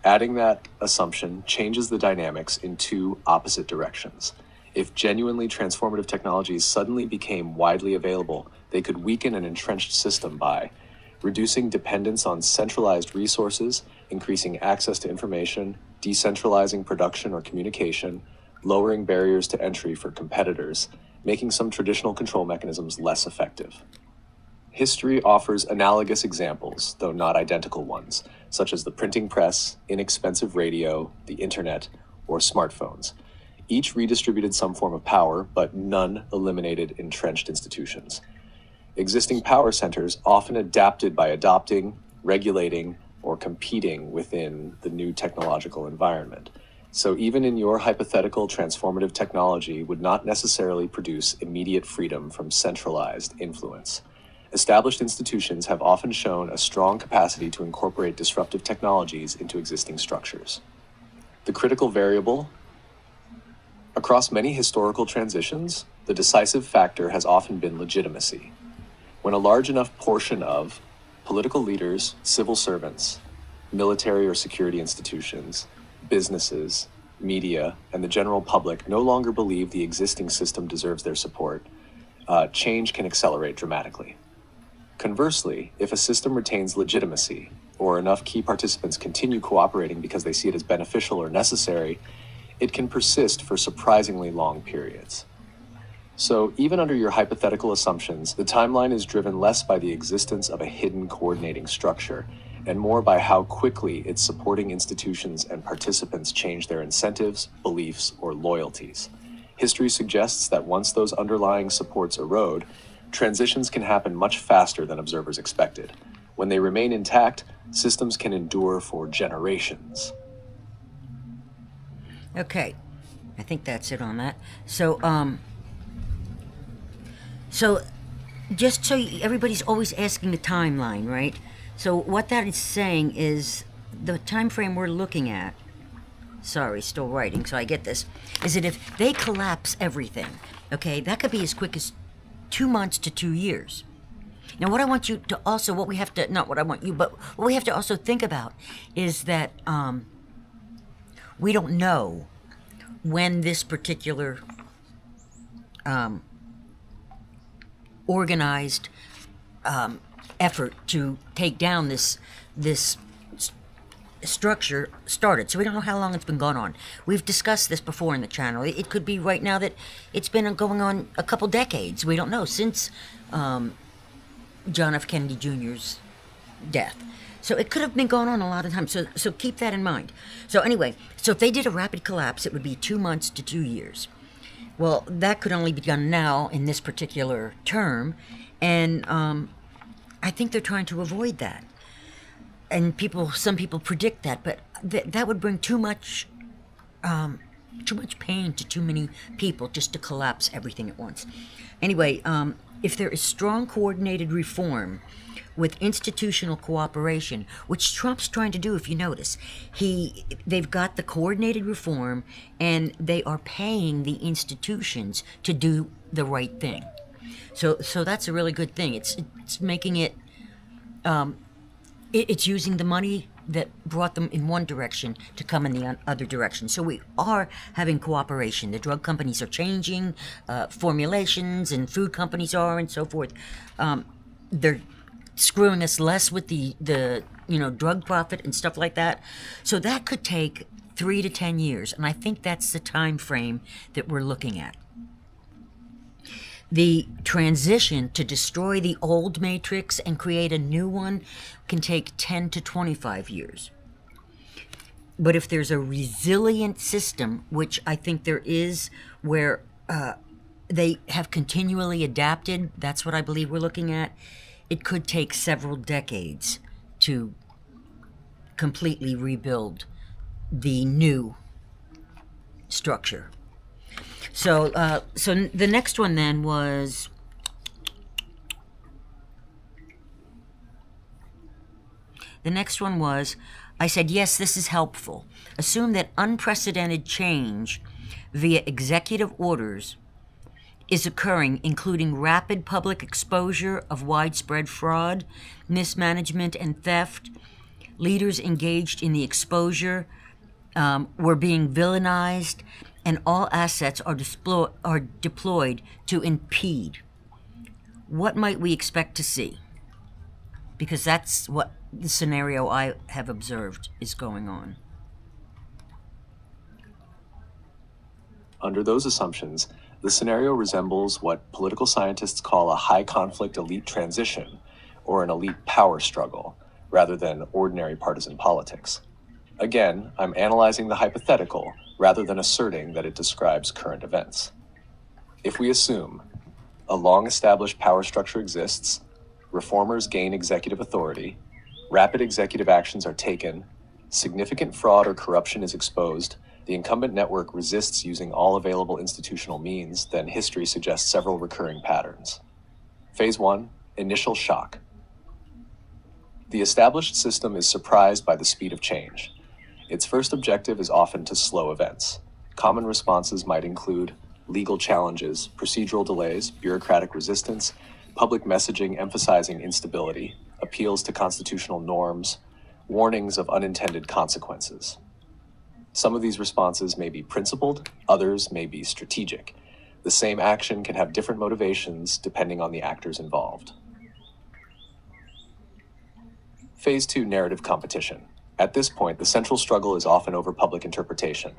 Adding that assumption changes the dynamics in two opposite directions. If genuinely transformative technologies suddenly became widely available, they could weaken an entrenched system by reducing dependence on centralized resources, increasing access to information, decentralizing production or communication, lowering barriers to entry for competitors, making some traditional control mechanisms less effective. History offers analogous examples, though not identical ones, such as the printing press, inexpensive radio, the internet, or smartphones. Each redistributed some form of power, but none eliminated entrenched institutions. Existing power centers often adapted by adopting, regulating, or competing within the new technological environment. So even in your hypothetical, transformative technology would not necessarily produce immediate freedom from centralized influence. Established institutions have often shown a strong capacity to incorporate disruptive technologies into existing structures. The critical variable: across many historical transitions, the decisive factor has often been legitimacy. When a large enough portion of political leaders, civil servants, military or security institutions, businesses, media, and the general public no longer believe the existing system deserves their support, change can accelerate dramatically. Conversely, if a system retains legitimacy, or enough key participants continue cooperating because they see it as beneficial or necessary, it can persist for surprisingly long periods. So even under your hypothetical assumptions, the timeline is driven less by the existence of a hidden coordinating structure and more by how quickly its supporting institutions and participants change their incentives, beliefs, or loyalties. History suggests that once those underlying supports erode, transitions can happen much faster than observers expected. When they remain intact, systems can endure for generations. Okay, I think that's it on that. So just so everybody's always asking the timeline, right? So what that is saying is the time frame we're looking at, sorry, still writing, so I get this, is that if they collapse everything, okay, that could be as quick as 2 months to 2 years. Now, what I want you to also, what we have to, not what I want you, but what we have to also think about is that we don't know when this particular organized effort to take down this structure started. So we don't know how long it's been going on. We've discussed this before in the channel. It could be right now that it's been going on a couple decades. We don't know, since John F. Kennedy Jr.'s death. So it could have been going on a lot of time. So keep that in mind. So anyway, so if they did a rapid collapse, it would be 2 months to 2 years. Well, that could only be done now in this particular term, and I think they're trying to avoid that. And some people predict that, but that would bring too much pain to too many people just to collapse everything at once. Anyway, if there is strong coordinated reform with institutional cooperation, which Trump's trying to do, if you notice, they've got the coordinated reform and they are paying the institutions to do the right thing. So that's a really good thing. It's making it, it's using the money that brought them in one direction to come in the other direction. So we are having cooperation. The drug companies are changing formulations, and food companies are, and so forth. They're screwing us less with the drug profit and stuff like that. So that could take 3 to 10 years, and I think that's the time frame that we're looking at. The transition to destroy the old matrix and create a new one can take 10 to 25 years. But if there's a resilient system, which I think there is, where they have continually adapted, that's what I believe we're looking at, it could take several decades to completely rebuild the new structure. So the next one then was I said, yes, this is helpful. Assume that unprecedented change via executive orders is occurring, including rapid public exposure of widespread fraud, mismanagement, and theft. Leaders engaged in the exposure were being villainized, and all assets are deployed to impede. What might we expect to see? Because that's what the scenario I have observed is going on. Under those assumptions, the scenario resembles what political scientists call a high-conflict elite transition, or an elite power struggle, rather than ordinary partisan politics. Again, I'm analyzing the hypothetical rather than asserting that it describes current events. If we assume a long-established power structure exists, reformers gain executive authority, rapid executive actions are taken, significant fraud or corruption is exposed, the incumbent network resists using all available institutional means, then history suggests several recurring patterns. Phase 1, initial shock. The established system is surprised by the speed of change. Its first objective is often to slow events. Common responses might include legal challenges, procedural delays, bureaucratic resistance, public messaging emphasizing instability, appeals to constitutional norms, warnings of unintended consequences. Some of these responses may be principled, others may be strategic. The same action can have different motivations depending on the actors involved. Phase 2, narrative competition. At this point, the central struggle is often over public interpretation.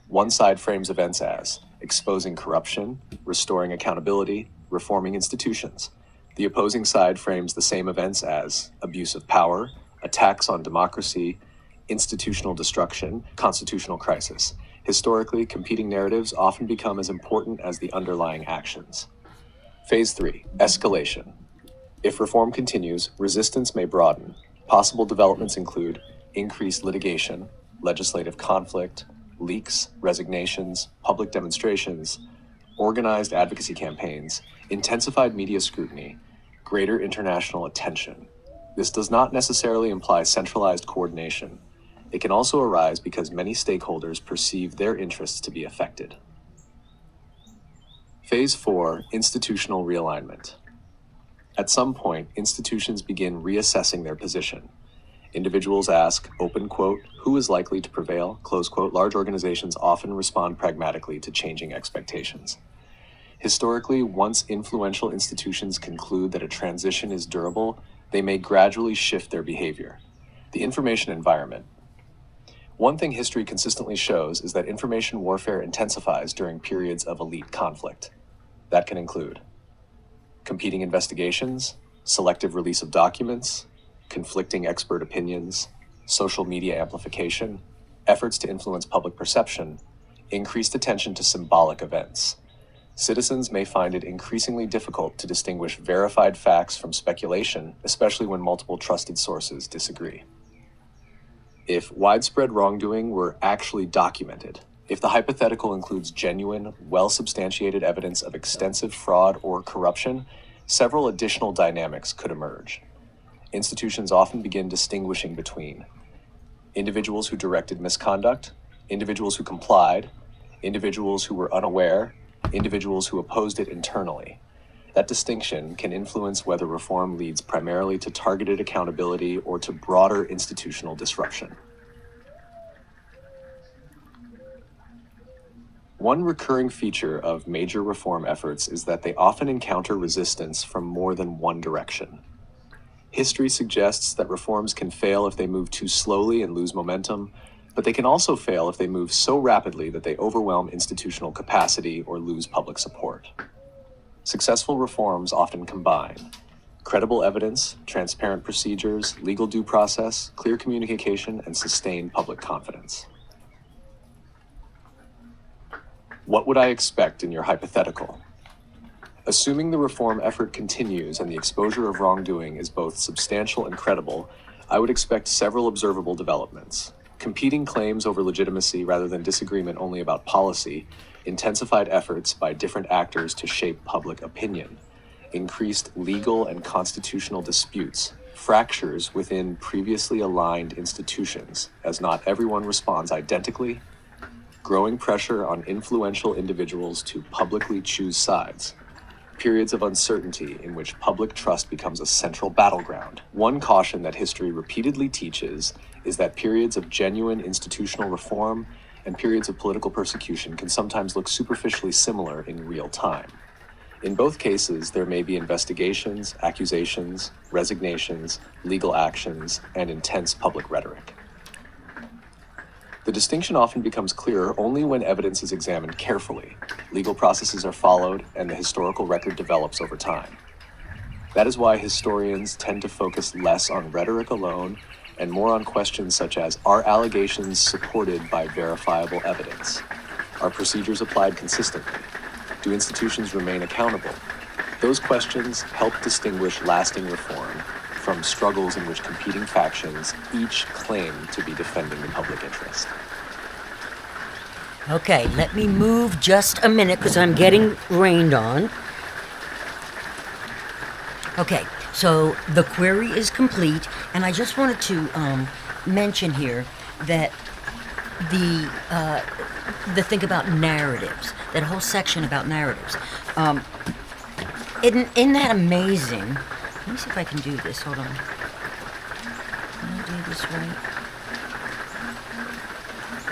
One side frames events as exposing corruption, restoring accountability, reforming institutions. The opposing side frames the same events as abuse of power, attacks on democracy, institutional destruction, constitutional crisis. Historically, competing narratives often become as important as the underlying actions. Phase 3, escalation. If reform continues, resistance may broaden. Possible developments include increased litigation, legislative conflict, leaks, resignations, public demonstrations, organized advocacy campaigns, intensified media scrutiny, greater international attention. This does not necessarily imply centralized coordination. It can also arise because many stakeholders perceive their interests to be affected. Phase 4, institutional realignment. At some point, institutions begin reassessing their position. Individuals ask, open quote, who is likely to prevail, close quote. Large organizations often respond pragmatically to changing expectations. Historically, once influential institutions conclude that a transition is durable, they may gradually shift their behavior. The information environment. One thing history consistently shows is that information warfare intensifies during periods of elite conflict. That can include competing investigations, selective release of documents, conflicting expert opinions, social media amplification, efforts to influence public perception, increased attention to symbolic events. Citizens may find it increasingly difficult to distinguish verified facts from speculation, especially when multiple trusted sources disagree. If widespread wrongdoing were actually documented, if the hypothetical includes genuine, well-substantiated evidence of extensive fraud or corruption, several additional dynamics could emerge. Institutions often begin distinguishing between individuals who directed misconduct, individuals who complied, individuals who were unaware, individuals who opposed it internally. That distinction can influence whether reform leads primarily to targeted accountability or to broader institutional disruption. One recurring feature of major reform efforts is that they often encounter resistance from more than one direction. History suggests that reforms can fail if they move too slowly and lose momentum, but they can also fail if they move so rapidly that they overwhelm institutional capacity or lose public support. Successful reforms often combine credible evidence, transparent procedures, legal due process, clear communication, and sustained public confidence. What would I expect in your hypothetical? Assuming the reform effort continues and the exposure of wrongdoing is both substantial and credible, I would expect several observable developments. Competing claims over legitimacy rather than disagreement only about policy, intensified efforts by different actors to shape public opinion, increased legal and constitutional disputes, fractures within previously aligned institutions, as not everyone responds identically, growing pressure on influential individuals to publicly choose sides, periods of uncertainty in which public trust becomes a central battleground. One caution that history repeatedly teaches is that periods of genuine institutional reform and periods of political persecution can sometimes look superficially similar in real time. In both cases, there may be investigations, accusations, resignations, legal actions, and intense public rhetoric. The distinction often becomes clearer only when evidence is examined carefully, legal processes are followed, and the historical record develops over time. That is why historians tend to focus less on rhetoric alone and more on questions such as, are allegations supported by verifiable evidence? Are procedures applied consistently? Do institutions remain accountable? Those questions help distinguish lasting reform from struggles in which competing factions each claim to be defending the public interest. Okay, let me move just a minute because I'm getting rained on. Okay, so the query is complete, and I just wanted to mention here that the thing about narratives, that whole section about narratives, isn't that amazing? Let me see if I can do this. Hold on. Can I do this right?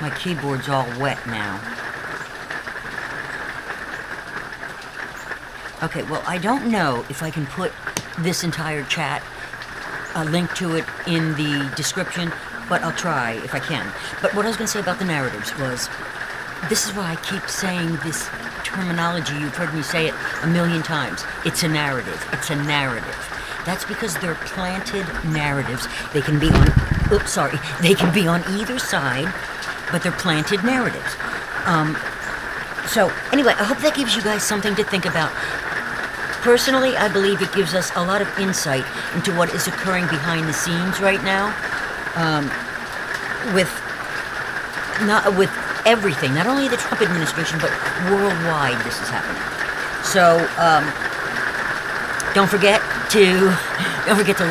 My keyboard's all wet now. Okay, well, I don't know if I can put this entire chat, a link to it in the description, but I'll try if I can. But what I was going to say about the narratives was, this is why I keep saying this terminology. You've heard me say it a million times. It's a narrative. It's a narrative. That's because they're planted narratives. They can be on, they can be on either side, but they're planted narratives. So anyway, I hope that gives you guys something to think about. Personally, I believe it gives us a lot of insight into what is occurring behind the scenes right now, with everything, not only the Trump administration, but worldwide this is happening. So, don't forget to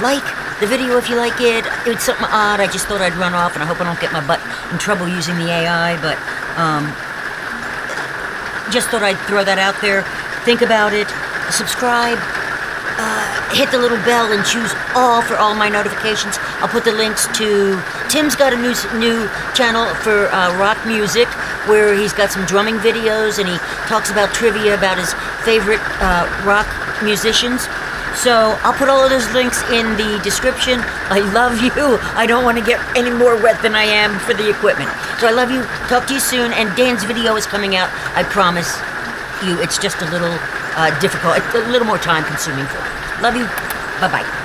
like the video if you like it. It's something odd. I just thought I'd run off, and I hope I don't get my butt in trouble using the AI, but just thought I'd throw that out there. Think about it. Subscribe. Hit the little bell and choose all for all my notifications. I'll put the links to... Tim's got a new channel for rock music where he's got some drumming videos and he talks about trivia about his favorite rock musicians. So I'll put all of those links in the description. I love you. I don't want to get any more wet than I am for the equipment. So I love you. Talk to you soon. And Dan's video is coming out. I promise you. It's just a little difficult. It's a little more time consuming for me. Love you. Bye-bye.